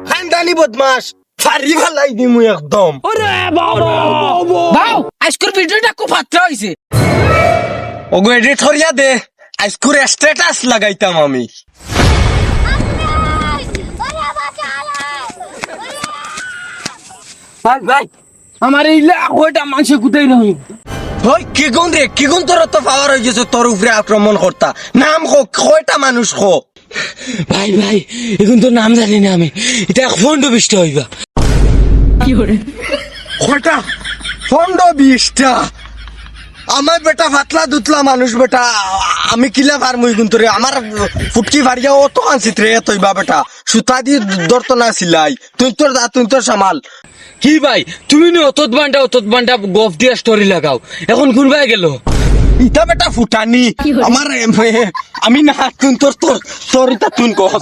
খানদানি বদমাস ফারি ফেলাই দিমু একদম। বাউ আজকের ভিডিওটা খুব ফাত্রা হইছে। ওগো এডিট করিয়া দে, আজকুর স্ট্যাটাস লাগাইতাম আমি। ভাই ভাই আমার এই ওইটা মানুষ কোথায় রহি হই কি গুণ রে, কি গুণ তোর তো পাওয়ার হয়ে গেছে তোর উপরে আক্রমণ করতা। নাম কয়টা মানুষ ভাই ভাই এখন তো নাম জানি না আমি, এটা 15-20টা হইবা। কয়টা 15-20টা? আমার বেটা পাতলা দুতলা মানুষ বেটা, আমি কিলা পারমু এখন তোরে? আমার ফুটকি ভারিয়া অত আনছিত রে তৈবা বেটা, সুতা দিয়ে ধরতো না সিলাই। তুই তোর সামাল। কি ভাই তুমি নি অতত বান্ডা গফ দিয়া স্টোরি লাগাও, এখন কোন ভাই গেল? ইটা বেটা ফুটানি আমার আমি না তুই তোর ইটা তুন কহ।